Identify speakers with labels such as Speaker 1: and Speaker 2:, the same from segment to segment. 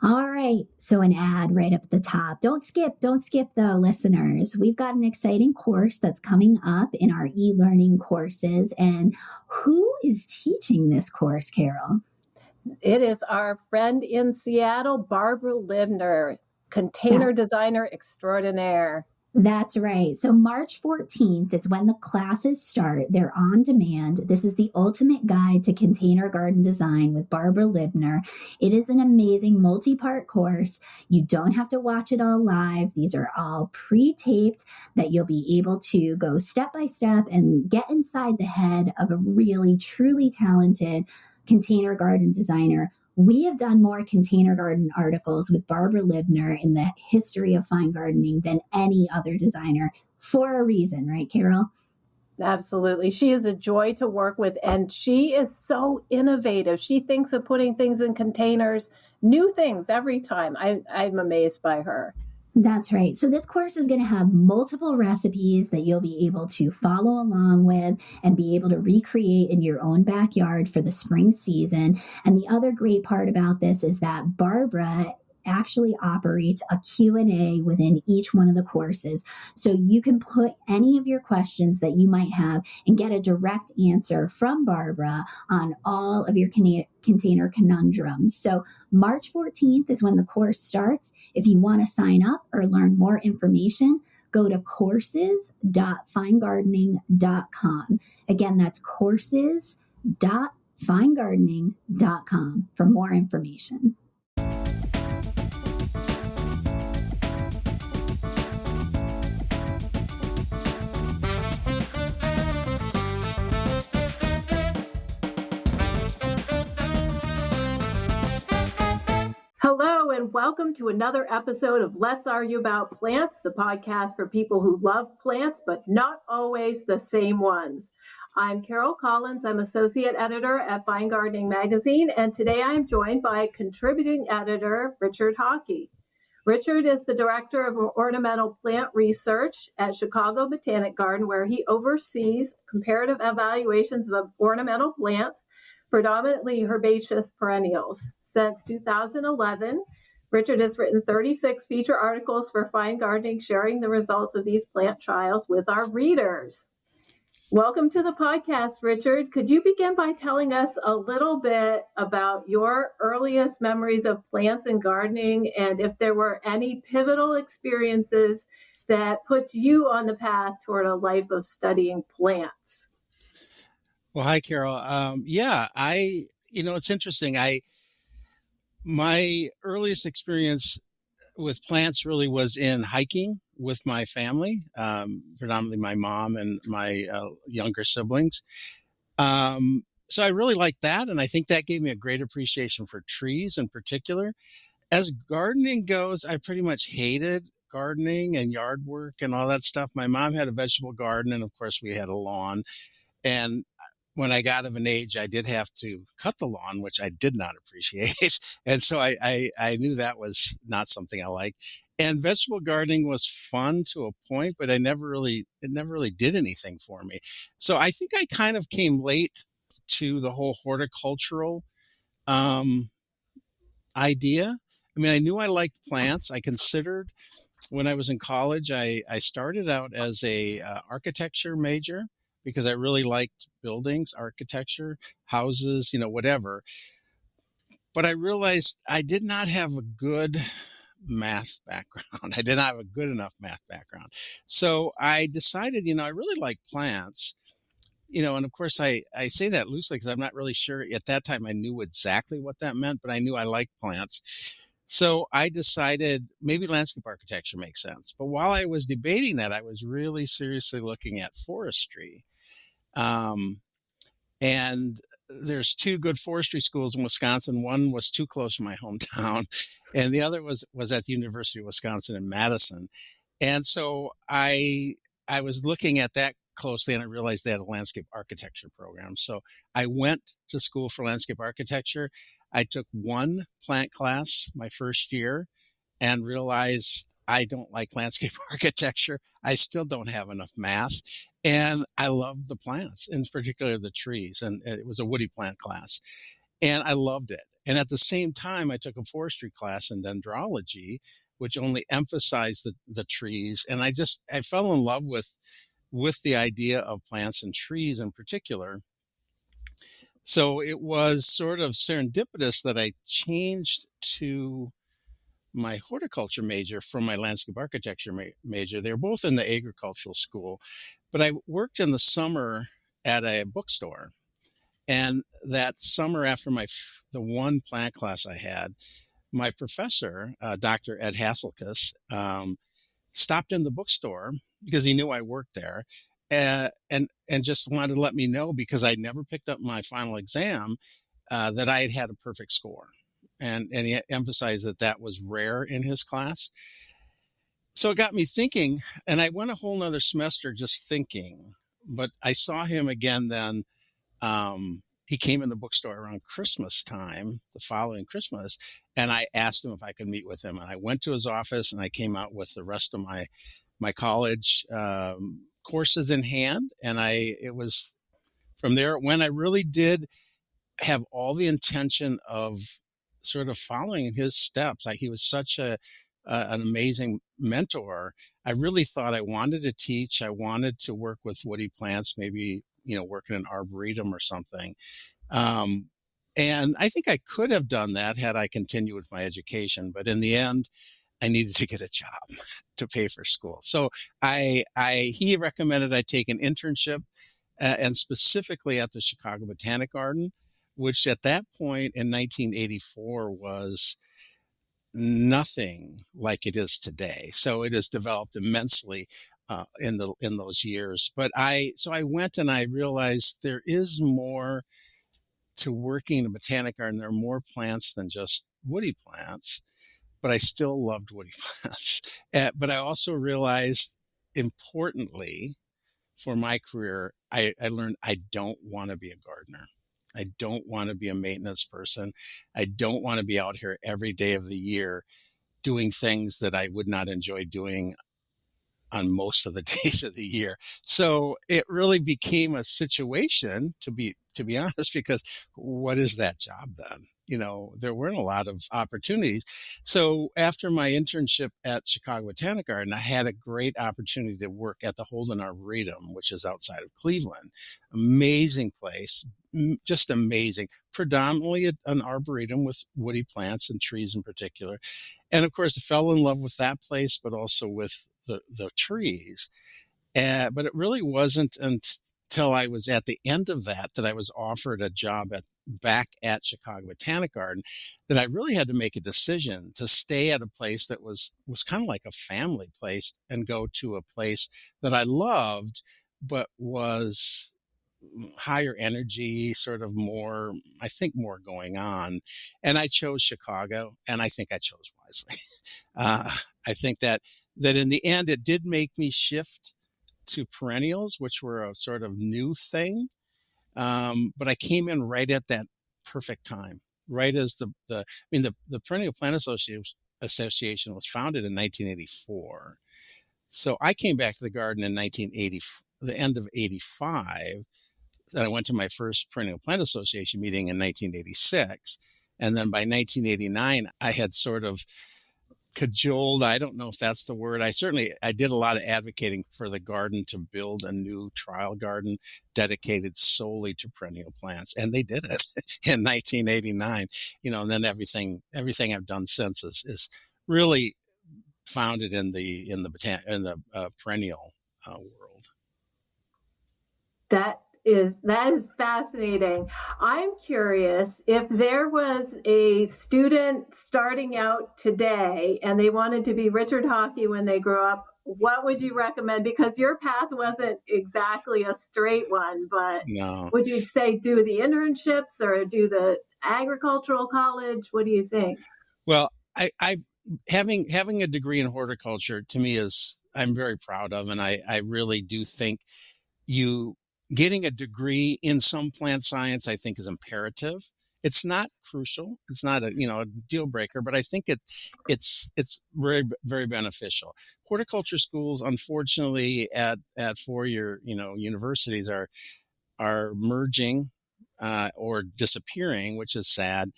Speaker 1: All right. So an ad right up at the top. Don't skip though, listeners. We've got an exciting course that's coming up in our e-learning courses. And who is teaching this course, Carol?
Speaker 2: It is our friend in Seattle, Barbara Libner, container designer extraordinaire.
Speaker 1: That's right. So March 14th is when the classes start. They're on demand. This is the ultimate guide to container garden design with Barbara Libner. It is an amazing multi-part course. You don't have to watch it all live. These are all pre-taped that you'll be able to go step by step and get inside the head of a really, truly talented container garden designer. We have done more container garden articles with Barbara Libner in the history of fine gardening than any other designer for a reason, right, Carol?
Speaker 2: Absolutely. She is a joy to work with, and she is so innovative. She thinks of putting things in containers, new things every time. I'm amazed by her.
Speaker 1: That's right. So this course is going to have multiple recipes that you'll be able to follow along with and be able to recreate in your own backyard for the spring season. And the other great part about this is that Barbara actually operates a Q&A within each one of the courses. So you can put any of your questions that you might have and get a direct answer from Barbara on all of your container conundrums. So March 14th is when the course starts. If you want to sign up or learn more information, go to courses.finegardening.com. Again, that's courses.finegardening.com for more information.
Speaker 2: Hello, and welcome to another episode of Let's Argue About Plants, the podcast for people who love plants, but not always the same ones. I'm Carol Collins. I'm associate editor at Fine Gardening Magazine, and today I'm joined by contributing editor Richard Hawke. Richard is the director of ornamental plant research at Chicago Botanic Garden, where he oversees comparative evaluations of ornamental plants, predominantly herbaceous perennials. Since 2011, Richard has written 36 feature articles for Fine Gardening, sharing the results of these plant trials with our readers. Welcome to the podcast, Richard. Could you begin by telling us a little bit about your earliest memories of plants and gardening, and if there were any pivotal experiences that put you on the path toward a life of studying plants?
Speaker 3: Well, hi, Carol. It's interesting. My earliest experience with plants really was in hiking with my family, predominantly my mom and my younger siblings. So I really liked that. And I think that gave me a great appreciation for trees in particular. As gardening goes, I pretty much hated gardening and yard work and all that stuff. My mom had a vegetable garden, and of course we had a lawn. And when I got of an age, I did have to cut the lawn, which I did not appreciate. And so I knew that was not something I liked. And vegetable gardening was fun to a point, but it never really did anything for me. So I think I kind of came late to the whole horticultural idea. I mean, I knew I liked plants. I considered when I was in college, I started out as a architecture major, because I really liked buildings, architecture, houses, whatever. But I realized I did not have a good math background. I did not have a good enough math background. So I decided, I really like plants, and of course I say that loosely because I'm not really sure. At that time, I knew exactly what that meant, but I knew I liked plants. So I decided maybe landscape architecture makes sense. But while I was debating that, I was really seriously looking at forestry. And there's two good forestry schools in Wisconsin. One was too close to my hometown, and the other was at the University of Wisconsin in Madison. And so I was looking at that closely, and I realized they had a landscape architecture program. So I went to school for landscape architecture. I took one plant class my first year and realized I don't like landscape architecture. I still don't have enough math. And I love the plants, in particular the trees. And it was a woody plant class. And I loved it. And at the same time, I took a forestry class in dendrology, which only emphasized the trees. And I fell in love with the idea of plants and trees in particular. So it was sort of serendipitous that I changed to my horticulture major from my landscape architecture major. They were both in the agricultural school, but I worked in the summer at a bookstore. And that summer after the one plant class I had, my professor, Dr. Ed Hasselkus, stopped in the bookstore because he knew I worked there, and just wanted to let me know, because I'd never picked up my final exam, that I had a perfect score. And he emphasized that was rare in his class. So it got me thinking, and I went a whole nother semester just thinking, but I saw him again then. He came in the bookstore around Christmas time, the following Christmas, and I asked him if I could meet with him. And I went to his office, and I came out with the rest of my college courses in hand. And it was from there when I really did have all the intention of sort of following in his steps. He was such an amazing mentor. I really thought I wanted to teach. I wanted to work with woody plants, maybe, work in an arboretum or something. And I think I could have done that had I continued with my education. But in the end, I needed to get a job to pay for school. So he recommended I take an internship, and specifically at the Chicago Botanic Garden, which at that point in 1984 was nothing like it is today. So it has developed immensely in those years. But I went, and I realized there is more to working in a botanic garden. There are more plants than just woody plants, but I still loved woody plants. But I also realized, importantly, for my career, I learned I don't want to be a gardener. I don't want to be a maintenance person. I don't want to be out here every day of the year doing things that I would not enjoy doing on most of the days of the year. So it really became a situation, to be honest, because what is that job then? There weren't a lot of opportunities. So after my internship at Chicago Botanic Garden, I had a great opportunity to work at the Holden Arboretum, which is outside of Cleveland. Amazing place, just amazing. Predominantly an arboretum with woody plants and trees in particular. And of course, I fell in love with that place, but also with the trees. But it really wasn't until I was at the end of that I was offered a job back at Chicago Botanic Garden, that I really had to make a decision to stay at a place that was kind of like a family place and go to a place that I loved, but was higher energy, sort of more going on. And I chose Chicago, and I think I chose wisely. I think that in the end, it did make me shift to perennials, which were a sort of new thing. But I came in right at that perfect time, right as the Perennial Plant Association was founded in 1984. So I came back to the garden in the end of 85. Then I went to my first Perennial Plant Association meeting in 1986. And then by 1989, I had sort of cajoled, I don't know if that's the word. I did a lot of advocating for the garden to build a new trial garden dedicated solely to perennial plants. And they did it in 1989, and then everything I've done since is really founded in the perennial world.
Speaker 2: That is fascinating. I'm curious, if there was a student starting out today and they wanted to be Richard Hawke when they grow up, what would you recommend? Because your path wasn't exactly a straight one, but
Speaker 3: No.
Speaker 2: Would you say do the internships or do the agricultural college? What do you think?
Speaker 3: Well, I having a degree in horticulture, to me, I'm very proud of, and I really do think getting a degree in some plant science, I think, is imperative. It's not crucial. It's not a deal breaker, but I think it's very, very beneficial. Horticulture schools, unfortunately, at four-year universities are merging or disappearing, which is sad.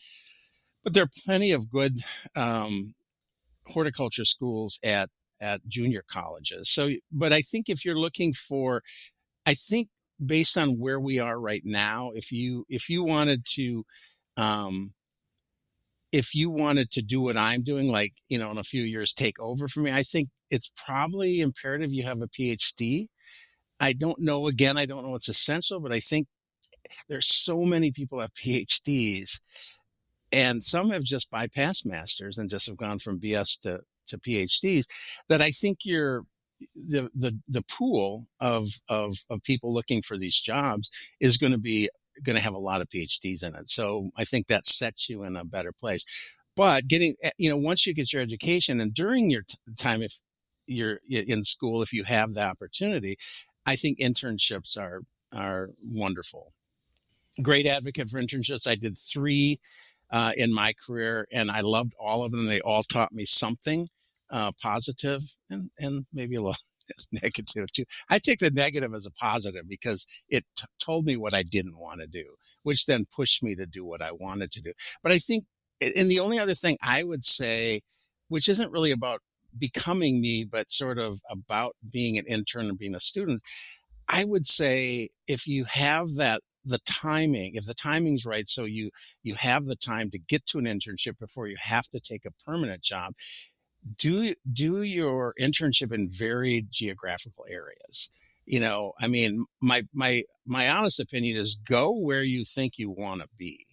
Speaker 3: But there are plenty of good horticulture schools at junior colleges. So, but I think if you're looking for, I think based on where we are right now, if you wanted to, if you wanted to do what I'm doing, like, in a few years, take over for me, I think it's probably imperative you have a PhD. I don't know what's essential, but I think there's so many people have PhDs, and some have just bypassed masters and just have gone from BS to PhDs, that I think the pool of people looking for these jobs is going to have a lot of PhDs in it. So I think that sets you in a better place. But once you get your education, and during your time, if you're in school, if you have the opportunity, I think internships are wonderful. Great advocate for internships. I did 3 in my career, and I loved all of them. They all taught me something positive and maybe a little negative too. I take the negative as a positive because it told me what I didn't want to do, which then pushed me to do what I wanted to do. But I think, and the only other thing I would say, which isn't really about becoming me, but sort of about being an intern and being a student, I would say if you have the timing, if the timing's right, so you have the time to get to an internship before you have to take a permanent job, do your internship in varied geographical areas. I mean, my honest opinion is go where you think you want to be.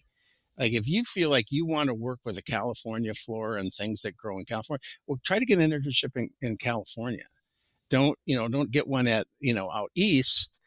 Speaker 3: Like, if you feel like you want to work with a California flora and things that grow in California, well, try to get an internship in California. Don't get one at, out east.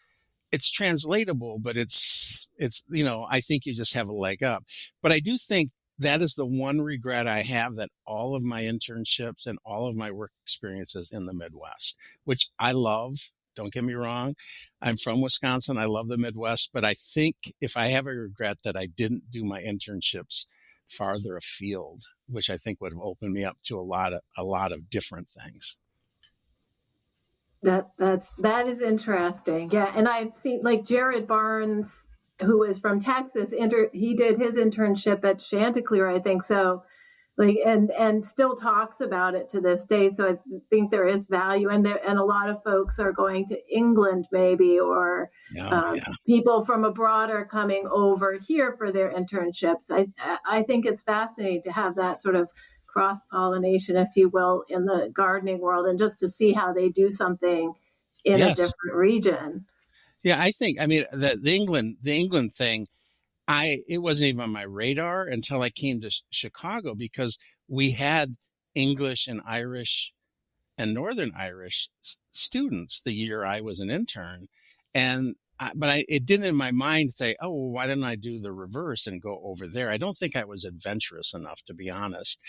Speaker 3: It's translatable, but it's, I think you just have a leg up. But I do think that is the one regret I have, that all of my internships and all of my work experiences in the Midwest, which I love. Don't get me wrong. I'm from Wisconsin. I love the Midwest, but I think if I have a regret, that I didn't do my internships farther afield, which I think would have opened me up to a lot of different things.
Speaker 2: That is interesting. Yeah. And I've seen, like, Jared Barnes, who is from Texas, he did his internship at Chanticleer, I think. So, like, and still talks about it to this day. So I think there is value, and a lot of folks are going to England maybe, or people from abroad are coming over here for their internships. I think it's fascinating to have that sort of cross-pollination, if you will, in the gardening world, and just to see how they do something in a different region.
Speaker 3: Yeah, I think, the England thing, it wasn't even on my radar until I came to Chicago, because we had English and Irish and Northern Irish students the year I was an intern. But it didn't in my mind say, oh, well, why didn't I do the reverse and go over there? I don't think I was adventurous enough, to be honest.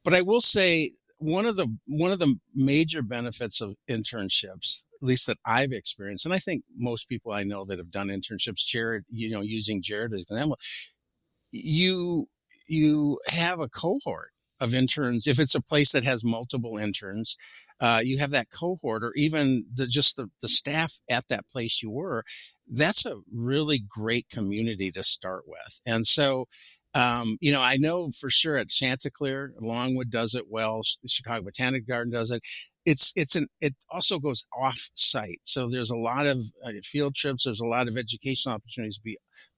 Speaker 3: But I will say one of the major benefits of internships, at least that I've experienced, and I think most people I know that have done internships, Jared, using Jared as an example, you have a cohort of interns. If it's a place that has multiple interns, you have that cohort, or even the staff at that place you were. That's a really great community to start with. And so, I know for sure at Chanticleer, Longwood does it well. Chicago Botanic Garden does it. It also goes off site. So there's a lot of field trips. There's a lot of educational opportunities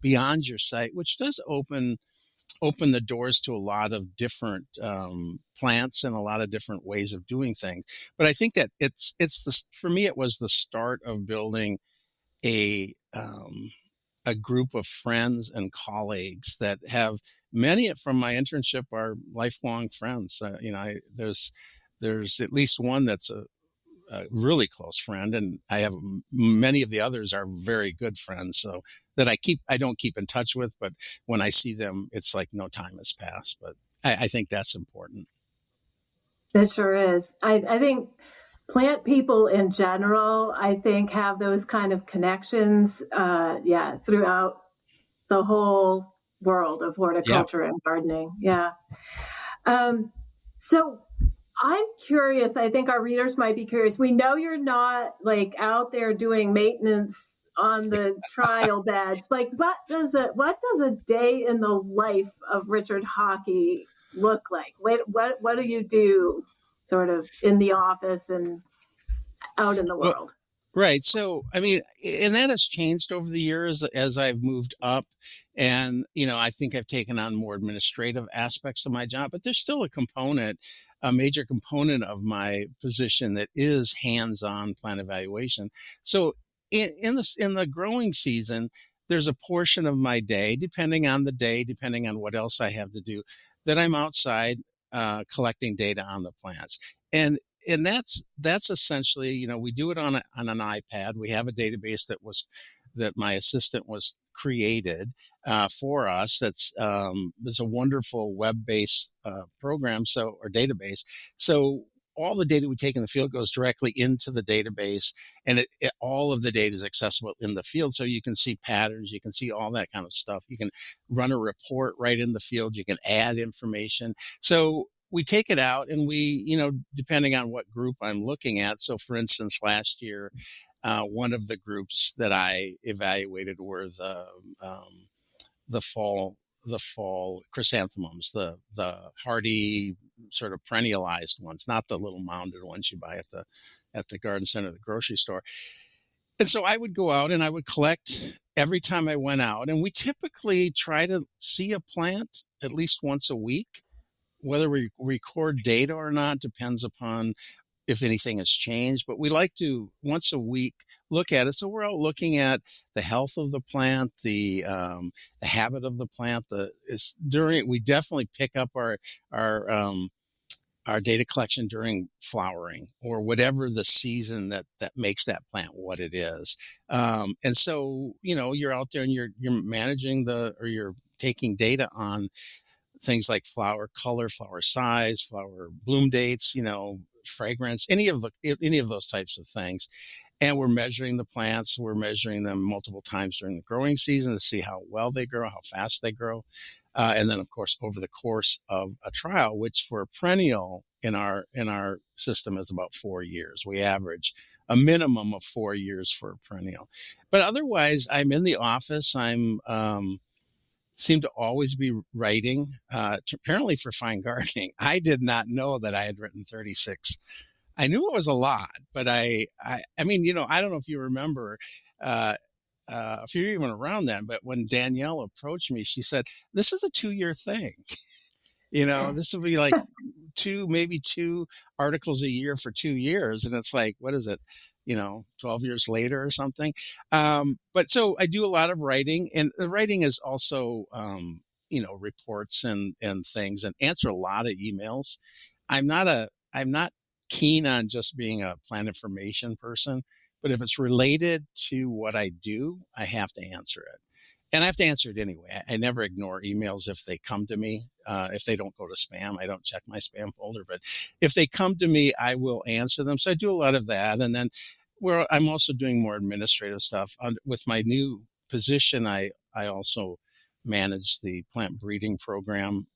Speaker 3: beyond your site, which does open the doors to a lot of different plants and a lot of different ways of doing things. But I think that for me, it was the start of building a group of friends and colleagues that have, many from my internship are lifelong friends. There's at least one that's a really close friend, and I have many of the others are very good friends. So that I don't keep in touch with, but when I see them, it's like no time has passed. But I think that's important.
Speaker 2: It sure is. I think plant people in general, I think, have those kind of connections, throughout the whole world of horticulture and gardening. Yeah. So I'm curious, I think our readers might be curious. We know you're not, like, out there doing maintenance on the trial beds. Like, what does a day in the life of Richard Hawke look like? What do you do sort of in the office and out in the
Speaker 3: Well,
Speaker 2: world?
Speaker 3: right. So, I mean, and that has changed over the years as I've moved up. And, I think I've taken on more administrative aspects of my job, but there's still a major component of my position that is hands-on plant evaluation. So in the growing season, there's a portion of my day, depending on the day, depending on what else I have to do, that I'm outside collecting data on the plants. And that's essentially, we do it on an iPad. We have a database that my assistant was created for us. It's a wonderful web-based program, or database. So all the data we take in the field goes directly into the database, and all of the data is accessible in the field. So you can see patterns, you can see all that kind of stuff. You can run a report right in the field. You can add information. So we take it out and we, depending on what group I'm looking at. So for instance, last year, one of the groups that I evaluated were the fall chrysanthemums, the hardy sort of perennialized ones, not the little mounded ones you buy at the garden center, the grocery store. And so I would go out and I would collect every time I went out. And we typically try to see a plant at least once a week. Whether we record data or not depends upon if anything has changed, but we like to once a week look at it. So we're out looking at the health of the plant, the habit of the plant. We definitely pick up our data collection during flowering or whatever the season that makes that plant what it is. And so, you're out there and you're managing you're taking data on things like flower color, flower size, flower bloom dates, fragrance, any of those types of things. And we're measuring the plants. We're measuring them multiple times during the growing season to see how well they grow, how fast they grow. And then of course, over the course of a trial, which for a perennial in our system is about 4 years. We average a minimum of 4 years for a perennial. But otherwise, I'm in the office. Seem to always be writing, apparently for fine gardening. I did not know that I had written 36. I knew it was a lot, but I mean, I don't know if you remember, if you're even around then, but when Danielle approached me, she said, "This is a 2-year thing." This will be like maybe two articles a year for 2 years. And it's like, what is it? 12 years later or something. But so I do a lot of writing, and the writing is also, reports and things, and answer a lot of emails. I'm not keen on just being a plant information person, but if it's related to what I do, I have to answer it. And I have to answer it anyway. I never ignore emails if they come to me. If they don't go to spam, I don't check my spam folder. But if they come to me, I will answer them. So I do a lot of that. And then I'm also doing more administrative stuff. With my new position, I also manage the plant breeding program,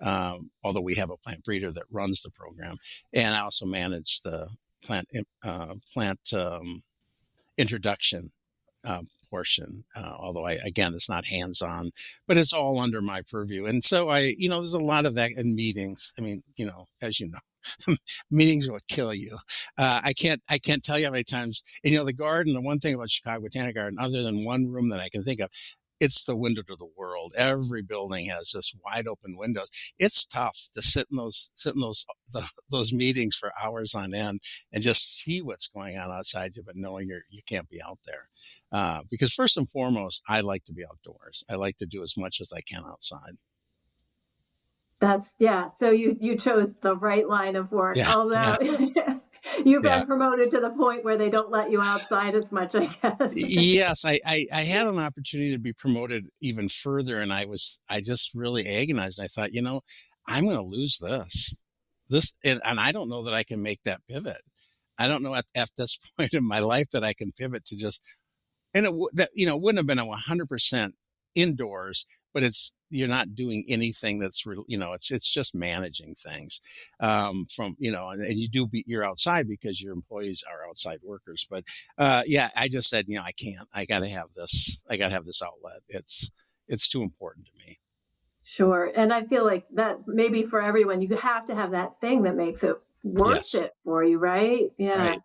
Speaker 3: although we have a plant breeder that runs the program. And I also manage the plant introduction portion, although again, it's not hands-on, but it's all under my purview. And so there's a lot of that in meetings. I mean, as you know, meetings will kill you. I can't tell you how many times, the garden, the one thing about Chicago Botanic Garden, other than one room that I can think of, it's the window to the world. Every building has just wide open windows. It's tough to sit in those meetings for hours on end and just see what's going on outside you, but knowing you can't be out there. Because first and foremost, I like to be outdoors. I like to do as much as I can outside.
Speaker 2: So you chose the right line of work, although you've been promoted to the point where they don't let you outside as much, I guess.
Speaker 3: Yes, I had an opportunity to be promoted even further, and I just really agonized. I thought, I'm going to lose this, and I don't know that I can make that pivot. I don't know at this point in my life that I can pivot to just, and it wouldn't have been 100% indoors, but you're not doing anything that's real, it's just managing things, from, and you're outside because your employees are outside workers. But, I just said, I gotta have this outlet. It's too important to me.
Speaker 2: Sure. And I feel like that maybe for everyone, you have to have that thing that makes it worth it for you, right? Yeah.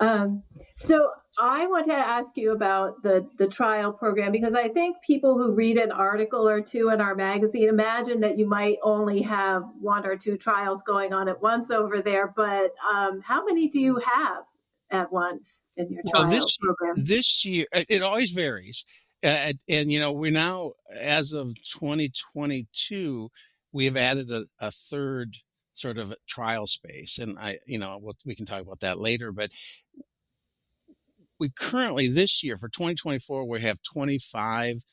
Speaker 3: Right.
Speaker 2: So I want to ask you about the trial program, because I think people who read an article or two in our magazine imagine that you might only have one or two trials going on at once over there. But how many do you have at once in your trial program?
Speaker 3: This year, it always varies. And, we're now, as of 2022, we have added a third sort of trial space. And we can talk about that later, but we currently, this year for 2024, we have 25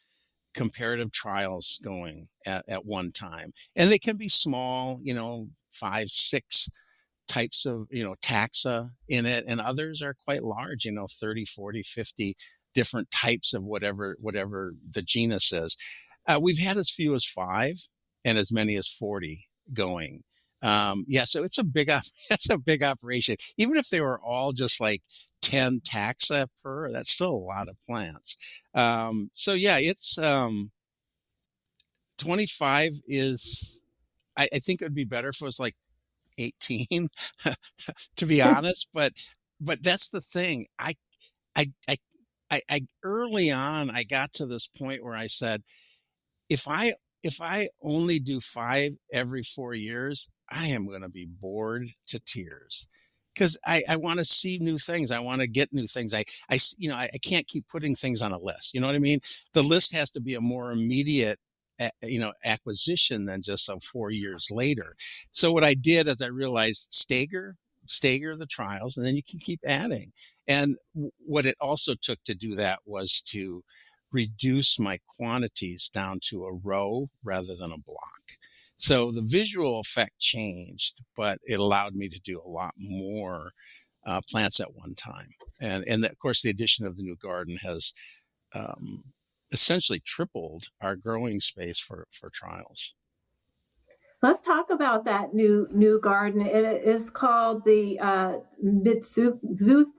Speaker 3: comparative trials going at one time. And they can be small, 5, 6 types of, taxa in it. And others are quite large, 30, 40, 50 different types of whatever the genus is. We've had as few as 5 and as many as 40 going. So it's a big operation. Even if they were all just like 10 taxa per, that's still a lot of plants. It's 25 is, I think it would be better if it was like 18, to be honest. But that's the thing. I early on, I got to this point where I said, if I only do 5 every 4 years, I am going to be bored to tears, because I want to see new things. I want to get new things. I can't keep putting things on a list. You know what I mean? The list has to be a more immediate, acquisition than just 4 years later. So what I did is I realized stagger the trials, and then you can keep adding. And what it also took to do that was to reduce my quantities down to a row rather than a block. So the visual effect changed, but it allowed me to do a lot more plants at one time. And of course, the addition of the new garden has essentially tripled our growing space for trials.
Speaker 2: Let's talk about that new garden. It is called the Mizuzo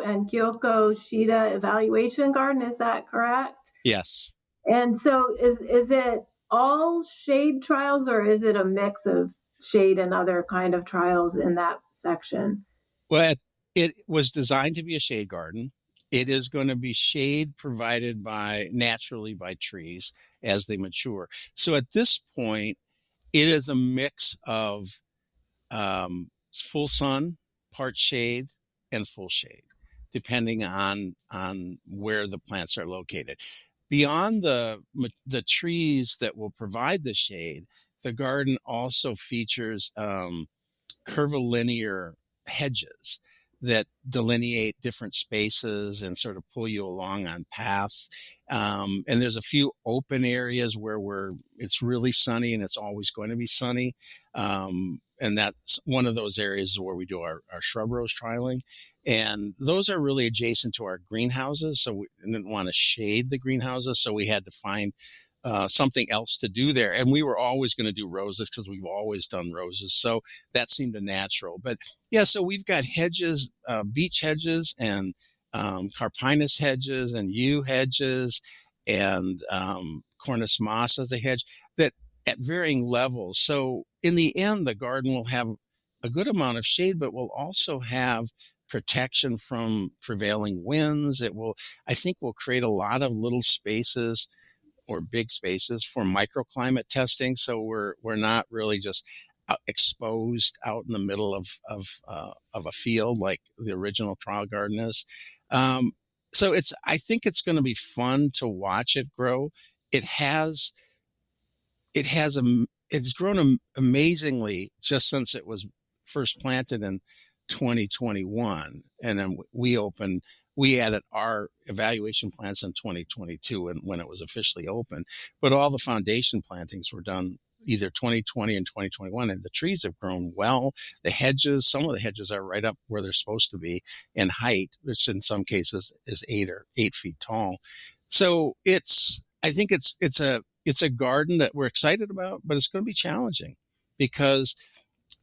Speaker 2: and Kyoko Shida Evaluation Garden. Is that correct?
Speaker 3: Yes.
Speaker 2: And so is it all shade trials, or is it a mix of shade and other kind of trials in that section?
Speaker 3: Well, it was designed to be a shade garden. It is going to be shade provided naturally by trees as they mature. So at this point, it is a mix of full sun, part shade, and full shade, depending on where the plants are located. Beyond the trees that will provide the shade, the garden also features curvilinear hedges that delineate different spaces and sort of pull you along on paths. And there's a few open areas where it's really sunny and it's always going to be sunny. And that's one of those areas where we do our shrub rose trialing. And those are really adjacent to our greenhouses. So we didn't want to shade the greenhouses. So we had to find something else to do there. And we were always going to do roses because we've always done roses. So that seemed a natural. But yeah, so we've got hedges, beech hedges and carpinus hedges and yew hedges and cornus moss as a hedge that at varying levels. So in the end, the garden will have a good amount of shade, but will also have protection from prevailing winds. I think will create a lot of little spaces or big spaces for microclimate testing. So we're not really just exposed out in the middle of a field like the original trial garden is. So I think it's going to be fun to watch it grow. It's grown amazingly just since it was first planted in 2021. And then we added our evaluation plants in 2022 when it was officially open. But all the foundation plantings were done either 2020 and 2021. And the trees have grown well. Some of the hedges are right up where they're supposed to be in height, which in some cases is 8 feet tall. So I think it's a garden that we're excited about, but it's going to be challenging because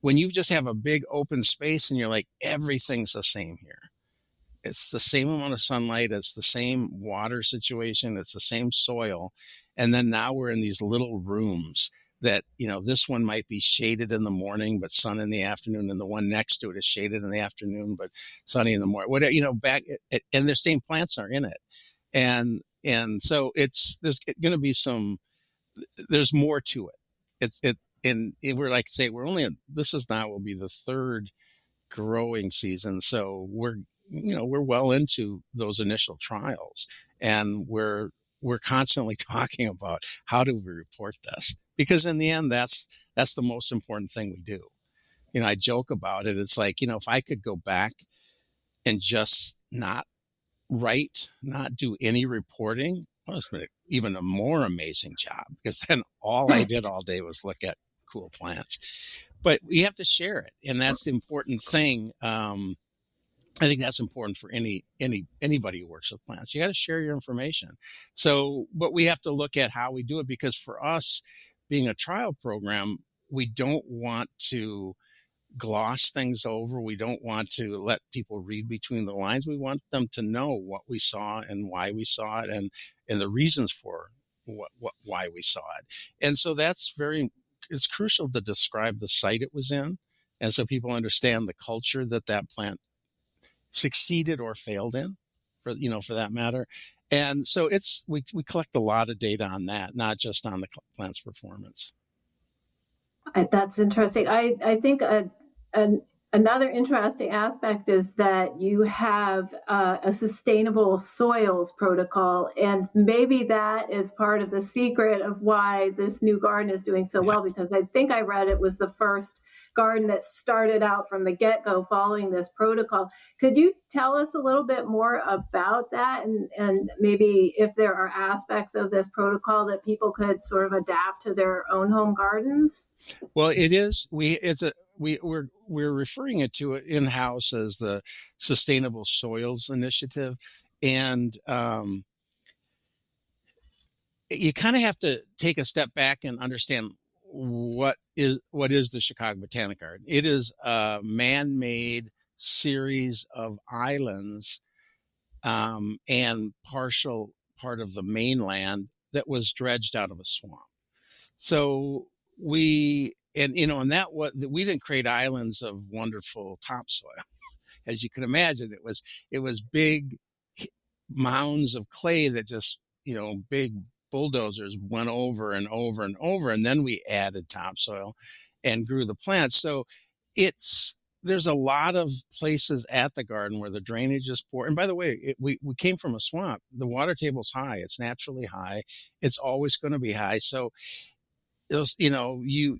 Speaker 3: when you just have a big open space and you're like, everything's the same here. It's the same amount of sunlight. It's the same water situation. It's the same soil. And then now we're in these little rooms that, this one might be shaded in the morning, but sun in the afternoon. And the one next to it is shaded in the afternoon, but sunny in the morning. Whatever, and the same plants are in it. And so there's going to be there's more to it. And we're like, say, this will be the third growing season. So we're well into those initial trials, and we're constantly talking about how do we report this, because in the end, that's the most important thing we do. I joke about it. It's like, if I could go back and just not do any reporting, well, it's been even a more amazing job, because then all I did all day was look at cool plants. But you have to share it, and that's the important thing. I think that's important for anybody who works with plants. You got to share your information. So, but we have to look at how we do it, because for us, being a trial program, we don't want to gloss things over. We don't want to let people read between the lines. We want them to know what we saw and why we saw it, and the reasons for why we saw it. And so it's crucial to describe the site it was in, and so people understand the culture that plant succeeded or failed in, for that matter. And so we collect a lot of data on that, not just on the plant's performance.
Speaker 2: That's interesting. I think another interesting aspect is that you have a sustainable soils protocol, and maybe that is part of the secret of why this new garden is doing so well, because I think I read it was the first garden that started out from the get-go following this protocol. Could you tell us a little bit more about that, and maybe if there are aspects of this protocol that people could sort of adapt to their own home gardens?
Speaker 3: Well, it is. We're referring to it in-house as the Sustainable Soils Initiative, and you kind of have to take a step back and understand what is the Chicago Botanic Garden. It is a man-made series of islands and partial part of the mainland that was dredged out of a swamp. So we didn't create islands of wonderful topsoil. As you can imagine, it was big mounds of clay that just, big bulldozers went over and over and over, and then we added topsoil and grew the plants. So there's a lot of places at the garden where the drainage is poor. And by the way, we came from a swamp. The water table's high. It's naturally high. It's always going to be high. So those, you're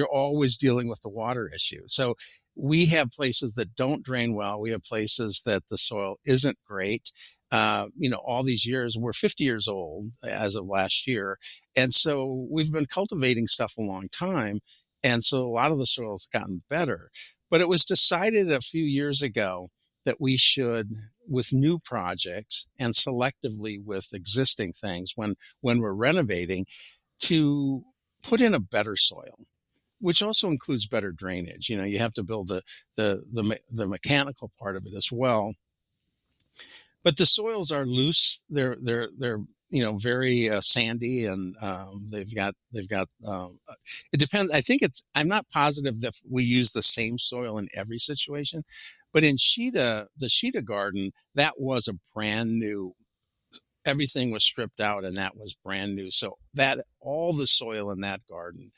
Speaker 3: always dealing with the water issue. So we have places that don't drain well. We have places that the soil isn't great. All these years, we're 50 years old as of last year. And so we've been cultivating stuff a long time. And so a lot of the soil has gotten better. But it was decided a few years ago that we should, with new projects and selectively with existing things, when we're renovating, to put in a better soil, which also includes better drainage. You have to build the mechanical part of it as well. But the soils are loose. They're very sandy, and they've got. It depends. I think I'm not positive that we use the same soil in every situation, but in the Sheeta garden, that was a brand new. Everything was stripped out, and that was brand new. So that all the soil in that garden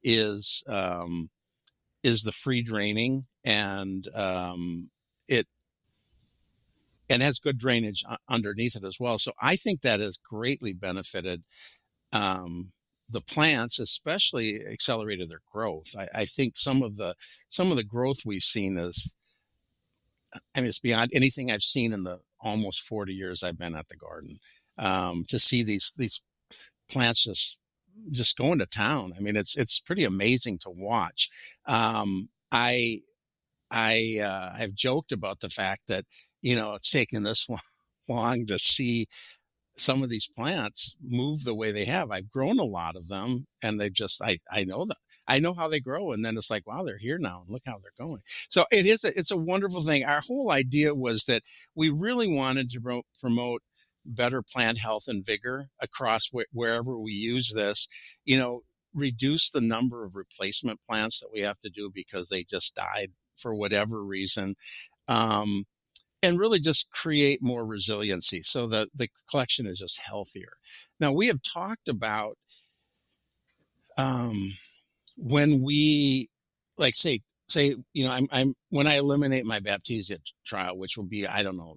Speaker 3: is the free draining, and it has good drainage underneath it as well. So I think that has greatly benefited the plants, especially accelerated their growth. I think some of the growth we've seen it's beyond anything I've seen in the almost 40 years I've been at the garden. To see these plants just going to town. I mean, it's pretty amazing to watch. I have joked about the fact that, it's taken this long. long to see some of these plants move the way they have. I've grown a lot of them, and they just, I know that, I know how they grow. And then it's like, wow, they're here now and look how they're going. So it's a wonderful thing. Our whole idea was that we really wanted to promote better plant health and vigor across wherever we use this, reduce the number of replacement plants that we have to do because they just died for whatever reason. And really just create more resiliency so that the collection is just healthier. Now, we have talked about when we, like, say, I'm when I eliminate my Baptisia trial, which will be, I don't know,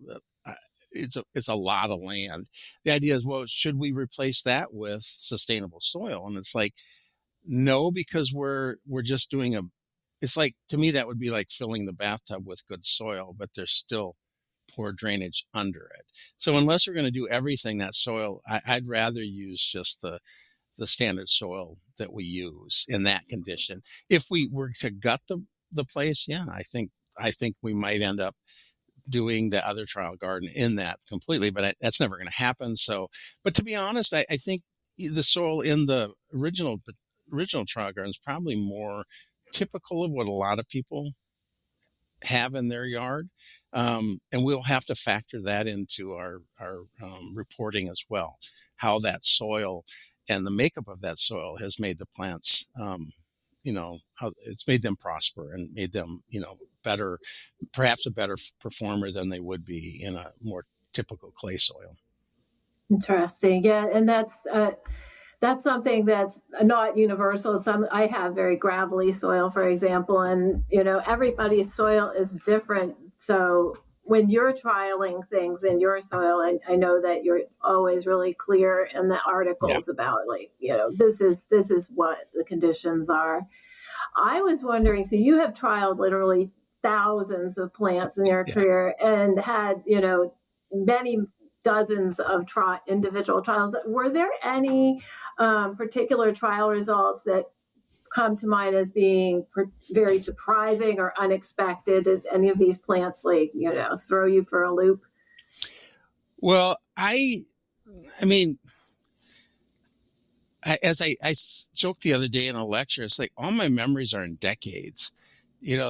Speaker 3: it's a lot of land. The idea is, well, should we replace that with sustainable soil? And it's like, no, because we're just doing it's like, to me, that would be like filling the bathtub with good soil, but there's still poor drainage under it. So unless we're going to do everything that soil, I'd rather use just the standard soil that we use in that condition. If we were to gut the place, yeah, I think we might end up doing the other trial garden in that completely, but that's never going to happen. So, but to be honest, I think the soil in the original trial garden is probably more typical of what a lot of people have in their yard. And we'll have to factor that into our reporting as well, how that soil and the makeup of that soil has made the plants, how it's made them prosper and made them, better, perhaps a better performer than they would be in a more typical clay soil.
Speaker 2: Interesting. Yeah. And that's something that's not universal. I have very gravelly soil, for example, and everybody's soil is different. So when you're trialing things in your soil, and I know that you're always really clear in the articles about, like, this is what the conditions are. I was wondering, so you have trialed literally thousands of plants in your career and had, many dozens of individual trials. Were there any particular trial results that come to mind as being very surprising or unexpected? Did any of these plants, throw you for a loop?
Speaker 3: Well, I mean, as I joked the other day in a lecture, it's like all my memories are in decades. I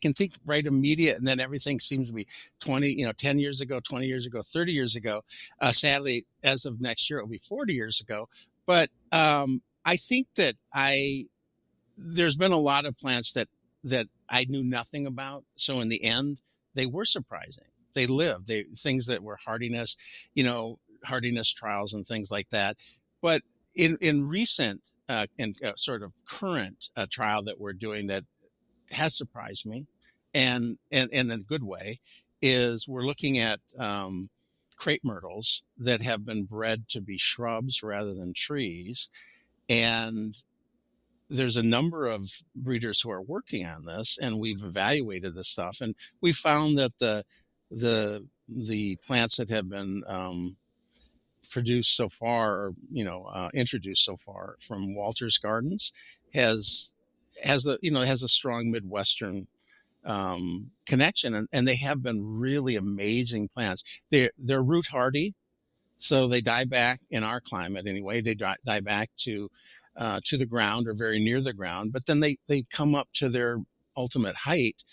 Speaker 3: can think right immediate, and then everything seems to be 10 years ago, 20 years ago, 30 years ago. Sadly, as of next year, it'll be 40 years ago. But I think that there's been a lot of plants that I knew nothing about. So in the end, they were surprising. They lived. Things that were hardiness trials and things like that. But in recent sort of current trial that we're doing that has surprised me, and in a good way, is we're looking at crepe myrtles that have been bred to be shrubs rather than trees. And there's a number of breeders who are working on this, and we've evaluated this stuff, and we found that the plants that have been produced so far, or introduced so far from Walter's Gardens, has a strong Midwestern connection, and they have been really amazing plants. They're root hardy, so they die back in our climate anyway. They die back to the ground or very near the ground, but then they come up to their ultimate height,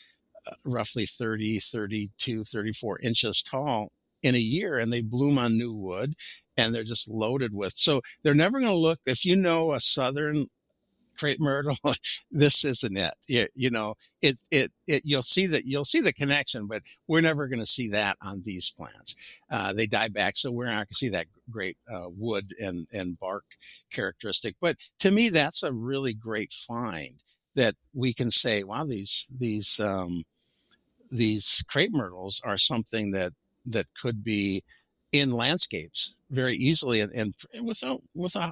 Speaker 3: roughly 30, 32, 34 inches tall in a year, and they bloom on new wood, and they're just loaded with. So they're never going to look, if you know a southern crepe myrtle, this isn't it. You'll see the connection, but we're never going to see that on these plants. They die back, so we're not going to see that great wood and bark characteristic. But to me, that's a really great find that we can say, wow, these crepe myrtles are something that could be in landscapes very easily and without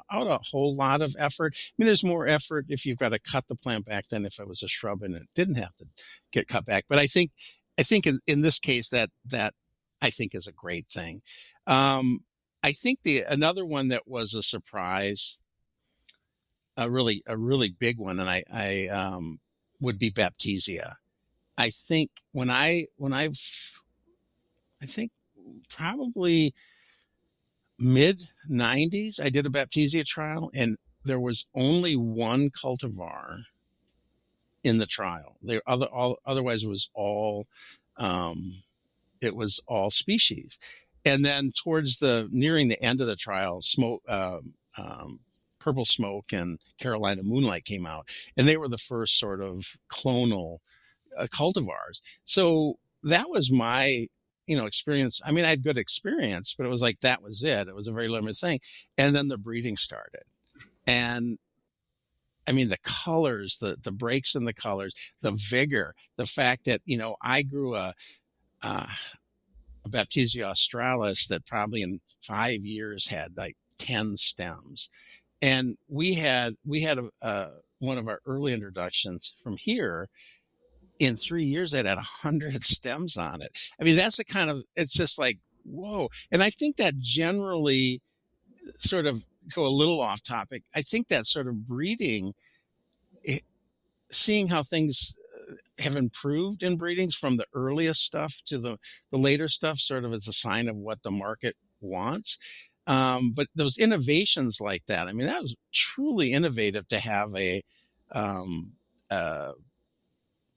Speaker 3: a whole lot of effort. I mean, there's more effort if you've got to cut the plant back than if it was a shrub and it didn't have to get cut back. But I think in this case that I think is a great thing. I think another one that was a surprise, a really big one, and I would be Baptisia. I think when I've I think probably mid 90s, I did a Baptisia trial, and there was only one cultivar in the trial. Otherwise it was all species. And then towards nearing the end of the trial, Purple Smoke and Carolina Moonlight came out, and they were the first sort of clonal cultivars. So that was my, experience. I mean, I had good experience, but it was like, that was it. It was a very limited thing. And then the breeding started. And I mean, the colors, the breaks in the colors, the vigor, the fact that, I grew a Baptisia australis that probably in 5 years had like 10 stems. And we had one of our early introductions from here. In 3 years, it had 100 stems on it. I mean, that's it's just like, whoa. And I think that generally, sort of go a little off topic, I think that sort of breeding, seeing how things have improved in breedings from the earliest stuff to the later stuff, sort of as a sign of what the market wants. But those innovations like that, I mean, that was truly innovative to have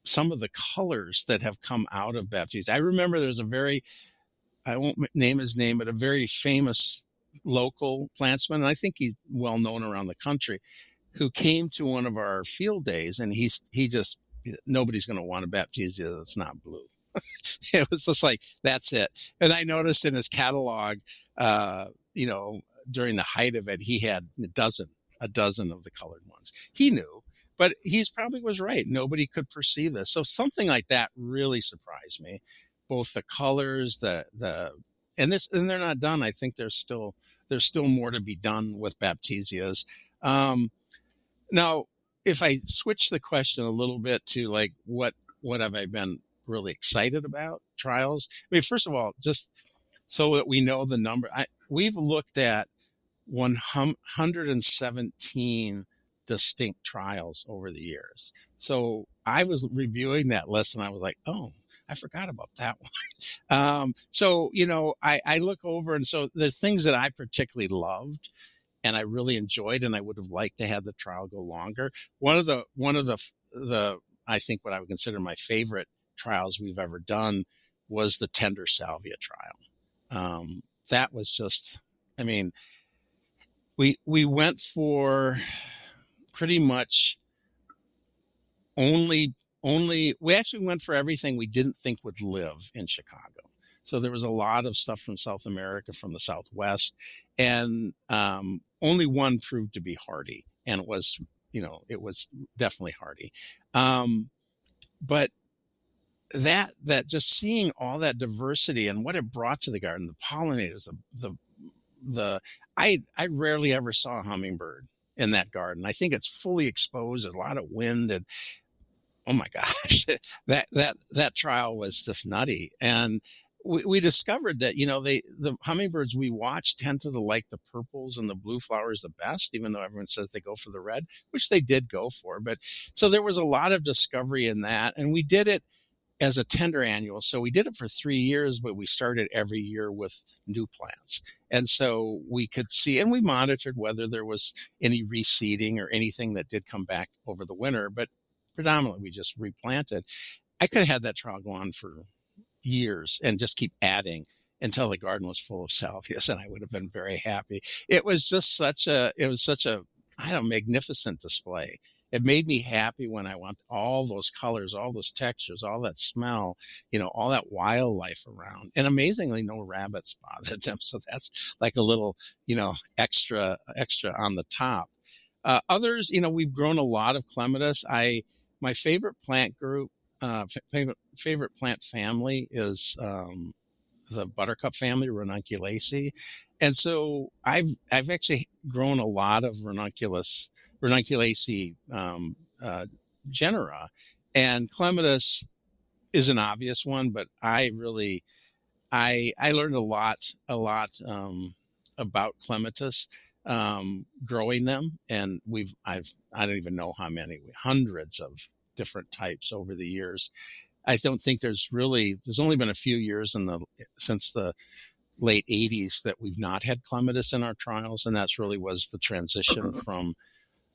Speaker 3: some of the colors that have come out of Baptisia. I remember there's I won't name his name, but a very famous local plantsman, and I think he's well known around the country, who came to one of our field days, and he just, nobody's going to want a Baptisia that's not blue. It was just like, that's it. And I noticed in his catalog, during the height of it, he had a dozen of the colored ones. He knew, but he's probably was right. Nobody could perceive this. So something like that really surprised me. Both the colors, and they're not done. I think there's still more to be done with Baptisias. Now, if I switch the question a little bit to like, what have I been really excited about trials? I mean, first of all, just so that we know the number, we've looked at 117 distinct trials over the years. So I was reviewing that list and I was like, oh, I forgot about that one. So, I look over, and so the things that I particularly loved and I really enjoyed, and I would have liked to have the trial go longer. One of the, I think what I would consider my favorite trials we've ever done was the tender salvia trial. That was just, I mean, we went for pretty much we actually went for everything we didn't think would live in Chicago. So there was a lot of stuff from South America, from the Southwest, and only one proved to be hardy, and it was definitely hardy. But that just seeing all that diversity and what it brought to the garden, the pollinators, I rarely ever saw a hummingbird in that garden. I think it's fully exposed, a lot of wind, and oh my gosh, that trial was just nutty. And we discovered that, the hummingbirds we watch tend to like the purples and the blue flowers the best, even though everyone says they go for the red, which they did go for. But so there was a lot of discovery in that. And we did it as a tender annual. So we did it for 3 years, but we started every year with new plants. And so we could see, and we monitored whether there was any reseeding or anything that did come back over the winter, but predominantly we just replanted. I could have had that trial go on for years and just keep adding until the garden was full of salvias, and I would have been very happy. It was just such a magnificent display. It made me happy when I want all those colors, all those textures, all that smell, all that wildlife around. And amazingly, no rabbits bothered them. So that's like a little, extra on the top. Others, we've grown a lot of clematis. My favorite plant group, favorite plant family is the buttercup family, Ranunculaceae. And so I've actually grown a lot of Ranunculaceae genera, and clematis is an obvious one, but I learned a lot about clematis growing them, and I don't even know how many, hundreds of different types over the years. I don't think there's only been a few years since the late 80s that we've not had clematis in our trials. And that's really was the transition from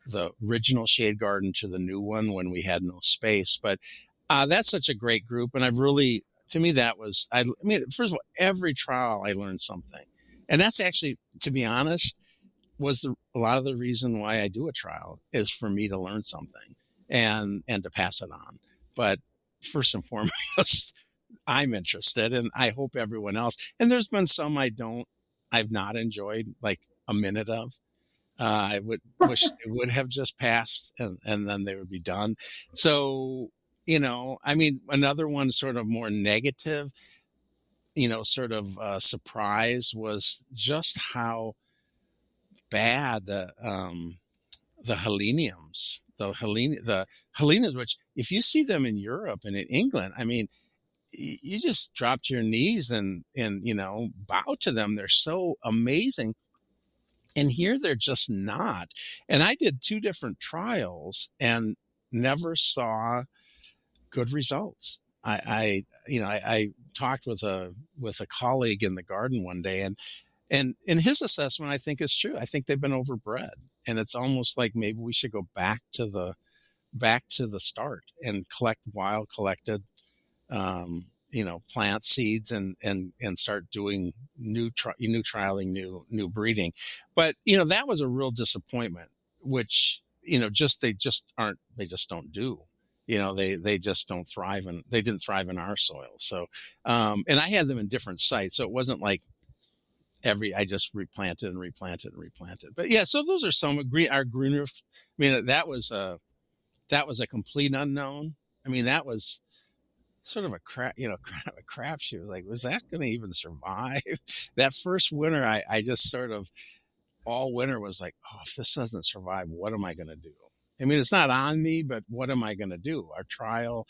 Speaker 3: the original shade garden to the new one when we had no space. But that's such a great group. And to me, that was, first of all, every trial I learned something. And that's actually, to be honest, was a lot of the reason why I do a trial is for me to learn something and to pass it on. But first and foremost, I'm interested, and I hope everyone else. And there's been some I've not enjoyed, like a minute of. I would wish they would have just passed and then they would be done. So, another one sort of more negative, surprise was just how bad the heleniums, which if you see them in Europe and in England, you just drop to your knees and bow to them. They're so amazing. And here they're just not. And I did 2 different trials and never saw good results. I talked with a colleague in the garden one day, and his assessment, I think, is true. I think they've been overbred, and it's almost like maybe we should go back to the start and collect wild collected, plant seeds and start doing new trialing, new breeding. But, that was a real disappointment, which, they just don't do. They just don't thrive, and they didn't thrive in our soil. So, and I had them in different sites, so it wasn't like I just replanted. But yeah, so those are some our green roof. That was a complete unknown. That was sort of a crapshoot. Like, was that going to even survive? That first winter, I just sort of all winter was like, oh, if this doesn't survive, what am I going to do? It's not on me, but what am I going to do? Our trial.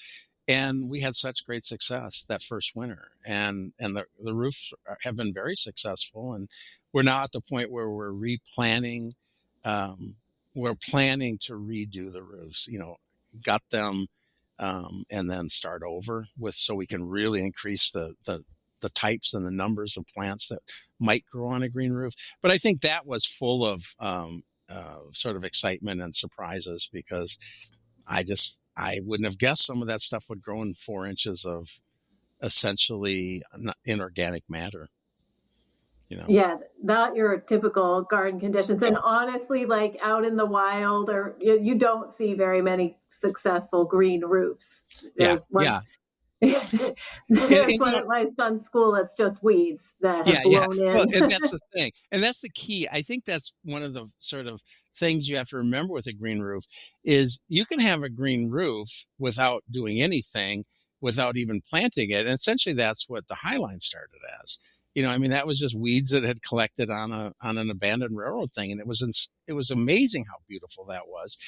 Speaker 3: And we had such great success that first winter, and the roofs have been very successful. And we're now at the point where we're replanning. We're planning to redo the roofs, gut them, and then start over so we can really increase the types and the numbers of plants that might grow on a green roof. But I think that was full of sort of excitement and surprises, because I wouldn't have guessed some of that stuff would grow in 4 inches of essentially inorganic matter.
Speaker 2: Yeah, not your typical garden conditions. And honestly, like out in the wild, or you don't see very many successful green roofs. There's one at my son's school. It's just weeds that have blown in.
Speaker 3: Well, and that's the thing. And that's the key. I think that's one of the sort of things you have to remember with a green roof is you can have a green roof without doing anything, without even planting it. And essentially that's what the Highline started as. That was just weeds that had collected on an abandoned railroad thing. And it was amazing how beautiful that was.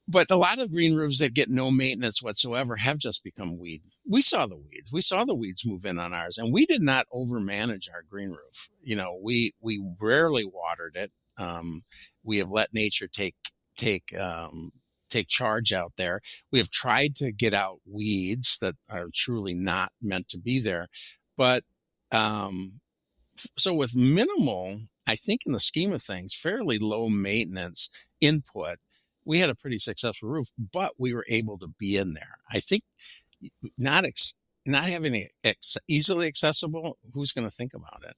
Speaker 3: But a lot of green roofs that get no maintenance whatsoever have just become weed. We saw the weeds. We saw the weeds move in on ours, and we did not overmanage our green roof. We rarely watered it. We have let nature take charge out there. We have tried to get out weeds that are truly not meant to be there. But so with minimal, I think in the scheme of things, fairly low maintenance input, we had a pretty successful roof, but we were able to be in there. I think not having it easily accessible, who's going to think about it?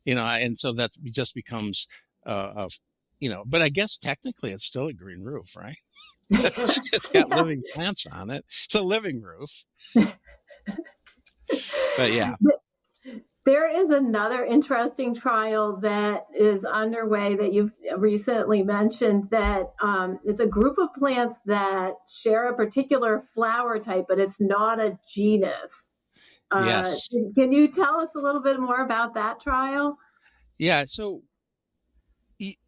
Speaker 3: And so that just becomes, but I guess technically it's still a green roof, right? It's got living plants on it. It's a living roof. But yeah.
Speaker 2: There is another interesting trial that is underway that you've recently mentioned, that it's a group of plants that share a particular flower type, but it's not a genus.
Speaker 3: Yes.
Speaker 2: Can you tell us a little bit more about that trial?
Speaker 3: Yeah. So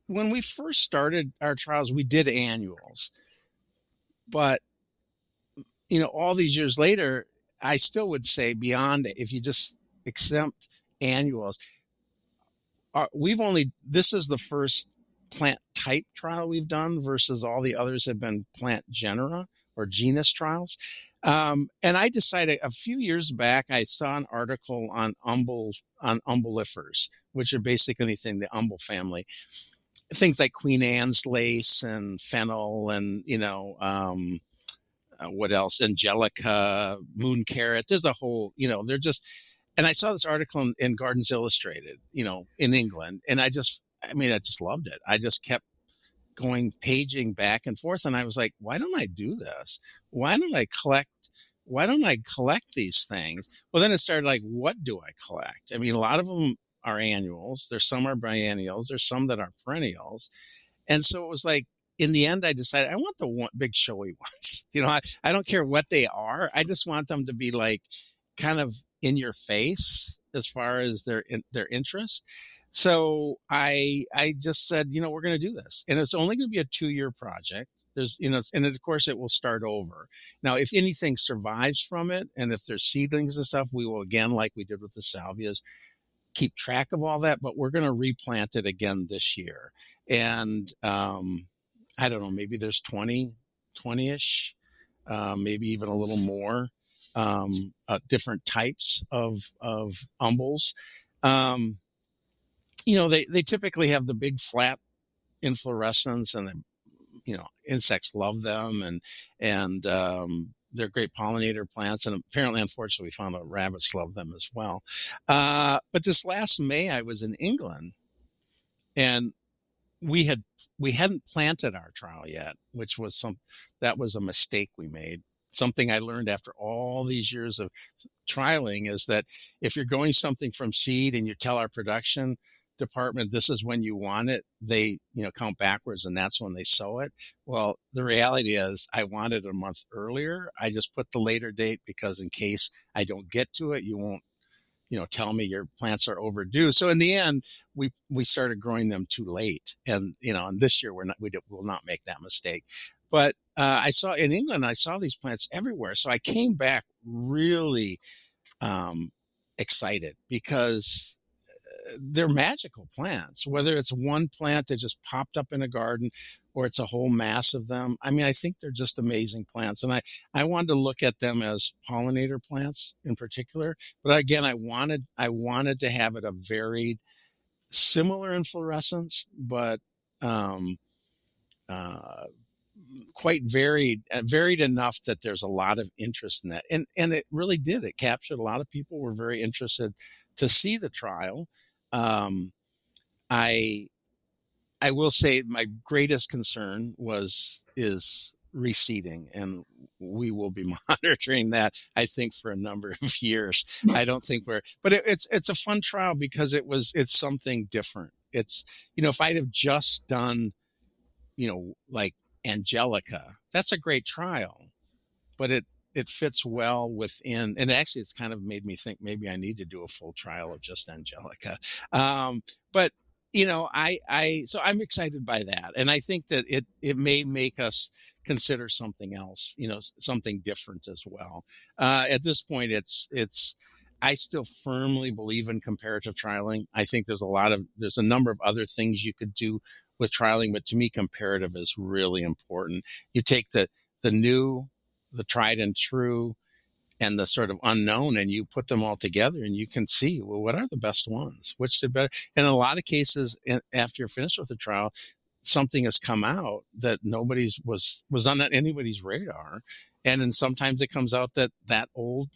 Speaker 3: when we first started our trials, we did annuals. But, all these years later, I still would say beyond, if you just exempt annuals, this is the first plant type trial we've done versus all the others have been plant genera or genus trials. And I decided a few years back, I saw an article on umbellifers, which are basically anything, the Umble family. Things like Queen Anne's lace and fennel and, what else? Angelica, moon carrot. There's a whole, they're just, and I saw this article in Gardens Illustrated, in England. And I just loved it. I just kept paging back and forth. And I was like, why don't I do this? Why don't I collect these things? Well, then it started like, what do I collect? I mean, a lot of them are annuals. There's some are biennials. There's some that are perennials. And so it was like, in the end, I decided I want the one big showy ones. I don't care what they are. I just want them to be like kind of in your face as far as their interest. So I just said, we're going to do this, and it's only going to be a 2-year project. There's, and of course it will start over. Now, if anything survives from it, and if there's seedlings and stuff, we will, again, like we did with the salvias, keep track of all that, but we're going to replant it again this year. And, I don't know, maybe there's 20-ish, maybe even a little more, different types of umbles. They typically have the big flat inflorescence, and insects love them, and they're great pollinator plants. And apparently, unfortunately, we found out rabbits love them as well. But this last May, I was in England, and we hadn't planted our trial yet, which was that was a mistake we made. Something I learned after all these years of trialing is that if you're going something from seed and you tell our production department, this is when you want it, they, count backwards, and that's when they sow it. Well, the reality is I wanted a month earlier. I just put the later date because in case I don't get to it, you won't, tell me your plants are overdue. So in the end, we started growing them too late. And, and this year we will not make that mistake. But, I saw in England, I saw these plants everywhere. So I came back really, excited because they're magical plants, whether it's one plant that just popped up in a garden or it's a whole mass of them. I mean, I think they're just amazing plants. And I wanted to look at them as pollinator plants in particular. But again, I wanted to have it a varied, similar inflorescence, but quite varied enough that there's a lot of interest in that. And it really did. It captured a lot of people were very interested to see the trial. I will say my greatest concern is reseeding, and we will be monitoring that, I think, for a number of years. I don't think but it's a fun trial because it's something different. It's, if I'd have just done, like Angelica, that's a great trial, but it fits well within, and actually it's kind of made me think maybe I need to do a full trial of just Angelica. But so I'm excited by that. And I think that it may make us consider something else, something different as well. At this point, I still firmly believe in comparative trialing. I think there's a number of other things you could do with trialing, but to me, comparative is really important. You take the new, the tried and true, and the sort of unknown, and you put them all together and you can see, well, what are the best ones? Which did better? And in a lot of cases, after you're finished with the trial, something has come out that was on anybody's radar. And then sometimes it comes out that old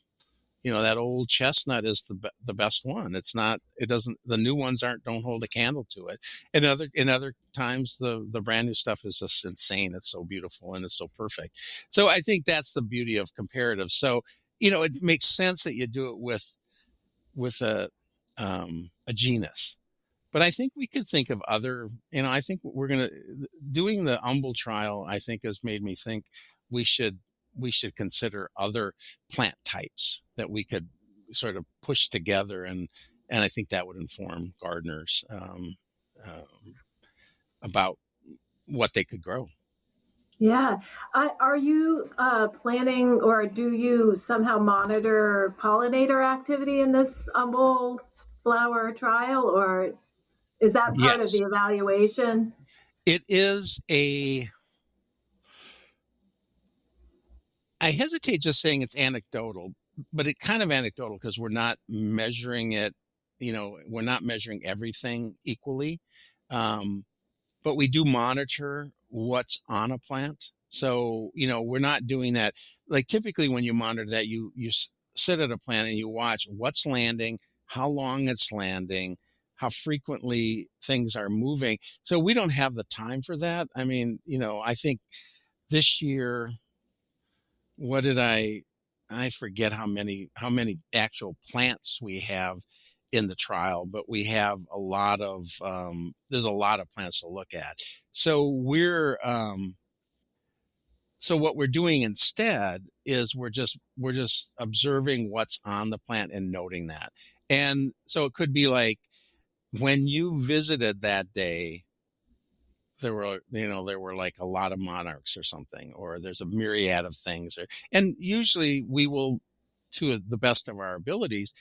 Speaker 3: chestnut is the best one. The new ones don't hold a candle to it. And in other times, the brand new stuff is just insane. It's so beautiful and it's so perfect. So I think that's the beauty of comparative. So, it makes sense that you do it with a genus, but I think we could think of other, I think doing the Umble trial, I think has made me think we should consider other plant types that we could sort of push together. And I think that would inform gardeners, about what they could grow.
Speaker 2: Yeah. Are you planning, or do you somehow monitor pollinator activity in this Umble flower trial, or is that part of the evaluation?
Speaker 3: It is I hesitate just saying it's anecdotal, but it's kind of anecdotal because we're not measuring it. We're not measuring everything equally. But we do monitor what's on a plant. So, we're not doing that. Like typically when you monitor that, you sit at a plant and you watch what's landing, how long it's landing, how frequently things are moving. So we don't have the time for that. I mean, I think this year, what did I forget how many actual plants we have in the trial, but we have a lot of, there's a lot of plants to look at. So so what we're doing instead is we're just observing what's on the plant and noting that. And so it could be like when you visited that day, there were like a lot of monarchs or something, or there's a myriad of things. And usually we will, to the best of our abilities,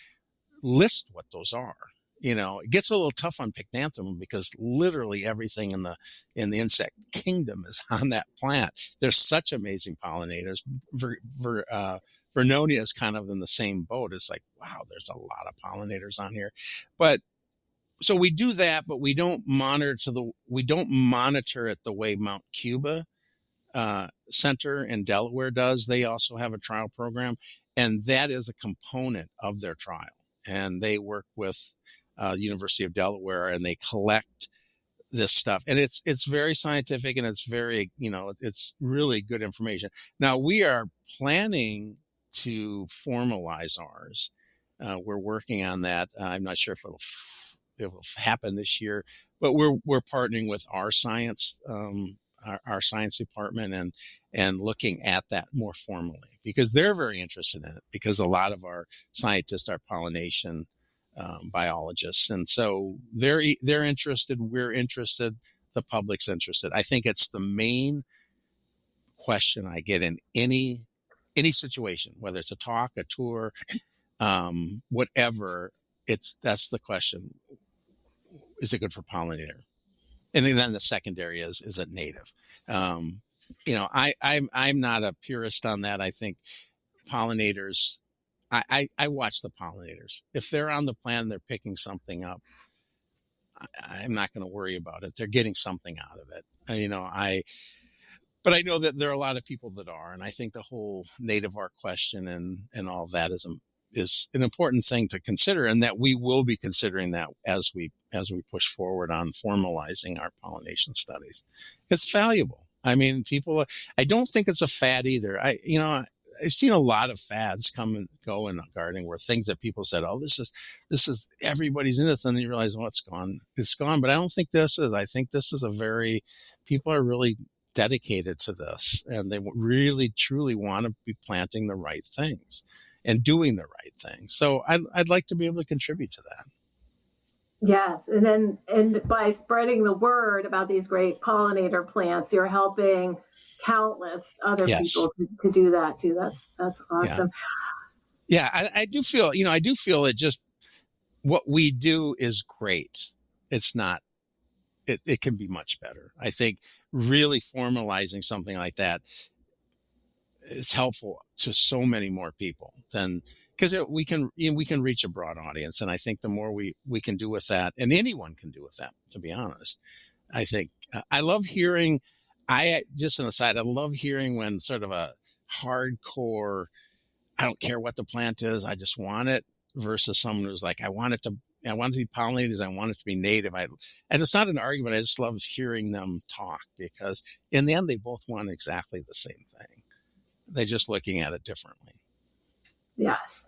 Speaker 3: list what those are. It gets a little tough on pycnanthemum because literally everything in the insect kingdom is on that plant. They're such amazing pollinators. Vernonia is kind of in the same boat. It's like, wow, there's a lot of pollinators on here. But so we do that, but we don't monitor it the way Mount Cuba Center in Delaware does. They also have a trial program, and that is a component of their trial. And they work with University of Delaware, and they collect this stuff. And it's very scientific, and it's very, it's really good information. Now we are planning to formalize ours. We're working on that. I'm not sure if it will happen this year, but we're partnering with our science, our science department, and looking at that more formally because they're very interested in it, because a lot of our scientists are pollination biologists, and so they're interested. We're interested. The public's interested. I think it's the main question I get in any situation, whether it's a talk, a tour, whatever. That's the question. Is it good for pollinator? And then the secondary is it native? I'm not a purist on that. I think pollinators, I watch the pollinators. If they're on the plant and they're picking something up, I'm not going to worry about it. They're getting something out of it. But I know that there are a lot of people that are, and I think the whole native art question and all that is an important thing to consider, and that we will be considering that as we push forward on formalizing our pollination studies. It's valuable. I mean, I don't think it's a fad either. I've seen a lot of fads come and go in gardening where things that people said, oh, this is everybody's in this. And then you realize, oh, it's gone. But I don't think this is. I think this is people are really dedicated to this, and they really, truly want to be planting the right things and doing the right thing. So I'd like to be able to contribute to that.
Speaker 2: Yes. And by spreading the word about these great pollinator plants, you're helping countless other people to do that too. That's awesome.
Speaker 3: Yeah. I do feel it just, what we do is great. It's not, it can be much better. I think really formalizing something like that is helpful to so many more people because we can reach a broad audience. And I think the more we can do with that, and anyone can do with that, to be honest, I think I love hearing, just an aside, I love hearing when sort of a hardcore, I don't care what the plant is, I just want it, versus someone who's like, I want it to be pollinated, I want it to be native. And it's not an argument. I just love hearing them talk, because in the end, they both want exactly the same thing. They're just looking at it differently.
Speaker 2: Yes.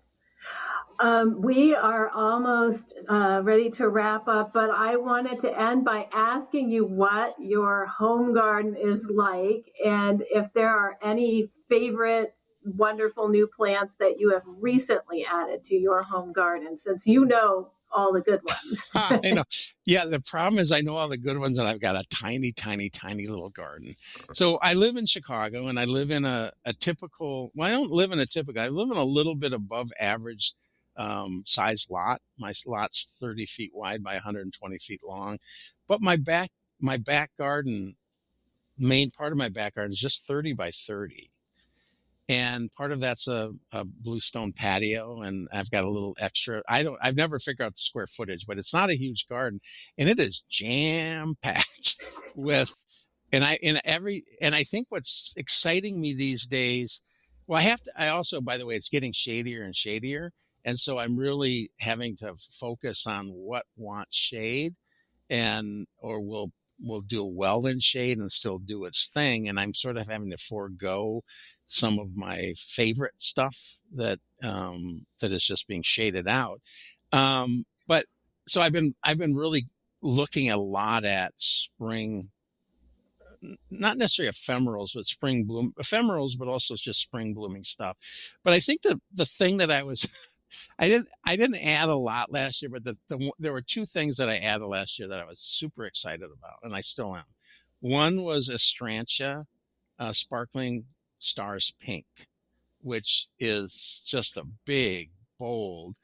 Speaker 2: We are almost ready to wrap up, but I wanted to end by asking you what your home garden is like, and if there are any favorite wonderful new plants that you have recently added to your home garden, since you know all the good ones.
Speaker 3: I know. Yeah, the problem is I know all the good ones, and I've got a tiny, tiny, tiny little garden. So I live in Chicago, and I live in a typical, well, I don't live in a typical, I live in a little bit above average size lot. My lot's 30 feet wide by 120 feet long. But my back garden, main part of my back garden is just 30 by 30. And part of that's a bluestone patio, and I've got a little extra. I've never figured out the square footage, but it's not a huge garden, and it is jam packed with, and I think what's exciting me these days, well, I also, by the way, it's getting shadier and shadier. And so I'm really having to focus on what wants shade or will do well in shade and still do its thing. And I'm sort of having to forego some of my favorite stuff that is just being shaded out. But so I've been really looking a lot at spring, not necessarily ephemerals, but spring bloom ephemerals, but also just spring blooming stuff. But I think the thing that I didn't add a lot last year, but there were two things that I added last year that I was super excited about, and I still am. One was Astrantia, Sparkling Stars Pink, which is just a big, bold,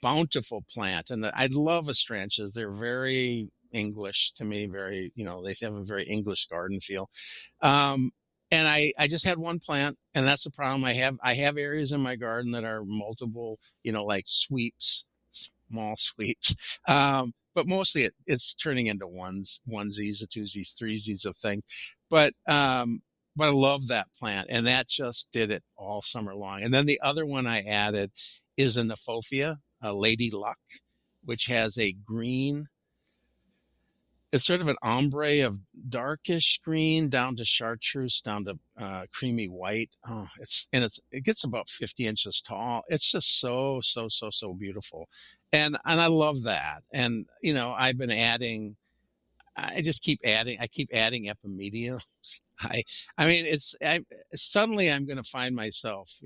Speaker 3: bountiful plant. And I love Astrantias. They're very English to me, they have a very English garden feel. And I just had one plant, and that's the problem I have. I have areas in my garden that are multiple, like sweeps, small sweeps. But mostly it's turning into onesies, twosies, threesies of things. But I love that plant, and that just did it all summer long. And then the other one I added is a Nephophia, a Lady Luck, which has a green. It's sort of an ombre of darkish green down to chartreuse, down to creamy white. It gets about 50 inches tall. It's just so beautiful, and I love that. And I've been adding. I keep adding epimediums. Suddenly I'm going to find myself,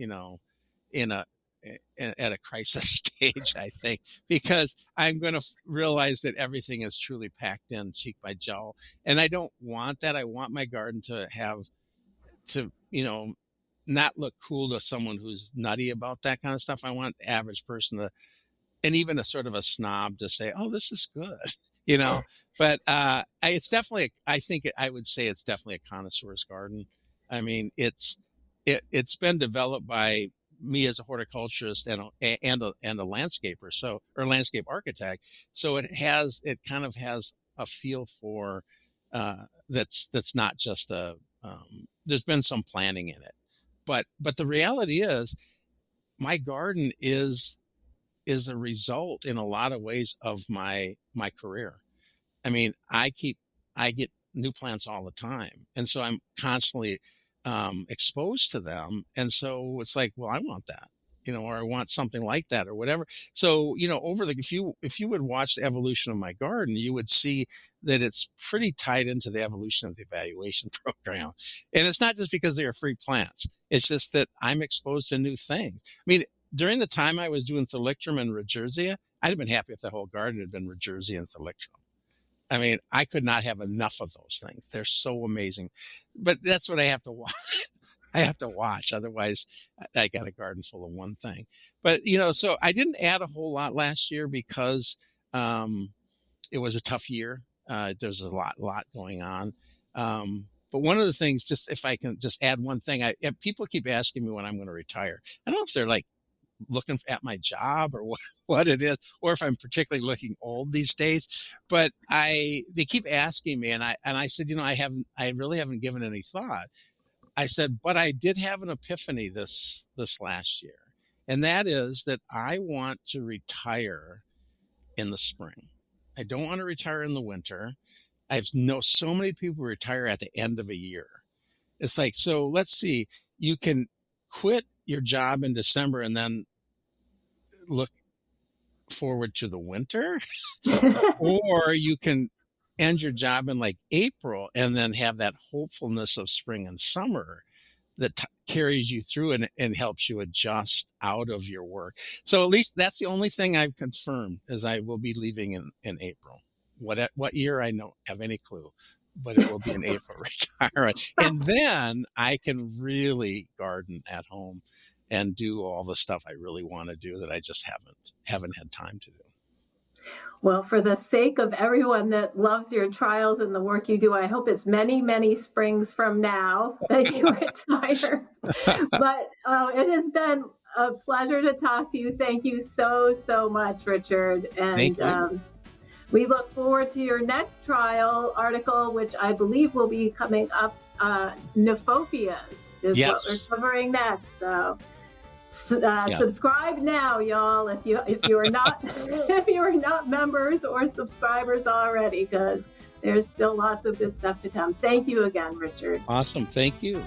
Speaker 3: at a crisis stage, I think, because I'm going to realize that everything is truly packed in cheek by jowl. And I don't want that. I want my garden to not look cool to someone who's nutty about that kind of stuff. I want the average person and even a sort of a snob to say, oh, this is good, but, it's definitely, I would say it's definitely a connoisseur's garden. I mean, it's been developed by me as a horticulturist and a landscaper, or landscape architect. So it kind of has a feel for, that's not just there's been some planning in it, but the reality is my garden is a result in a lot of ways of my career. I mean, I get new plants all the time. And so I'm constantly exposed to them. And so it's like, well, I want that, or I want something like that or whatever. So, if you would watch the evolution of my garden, you would see that it's pretty tied into the evolution of the evaluation program. And it's not just because they are free plants. It's just that I'm exposed to new things. I mean, during the time I was doing Thalictrum and Regerzia, I'd have been happy if the whole garden had been Regerzia and Thalictrum. I mean, I could not have enough of those things. They're so amazing. But that's what I have to watch. I have to watch. Otherwise, I got a garden full of one thing. But, so I didn't add a whole lot last year because it was a tough year. There's a lot going on. But one of the things, just if I can just add one thing, people keep asking me when I'm going to retire. I don't know if they're like looking at my job or what it is, or if I'm particularly looking old these days, but they keep asking me, and I said, I really haven't given any thought. I said, but I did have an epiphany this last year. And that is that I want to retire in the spring. I don't want to retire in the winter. I know so many people retire at the end of a year. It's like, so let's see, you can quit your job in December and then look forward to the winter, or you can end your job in like April and then have that hopefulness of spring and summer that carries you through and helps you adjust out of your work. So at least that's the only thing I've confirmed, is I will be leaving in April. What year, I don't have any clue, but it will be in April retirement. And then I can really garden at home and do all the stuff I really want to do that I just haven't had time to do.
Speaker 2: Well, for the sake of everyone that loves your trials and the work you do, I hope it's many, many springs from now that you retire. But it has been a pleasure to talk to you. Thank you so, so much, Richard. And we look forward to your next trial article, which I believe will be coming up. Nephophias is what we're covering next. So subscribe now, y'all, if you are not if you are not members or subscribers already, because there's still lots of good stuff to come. Thank you again, Richard.
Speaker 3: Awesome. Thank you.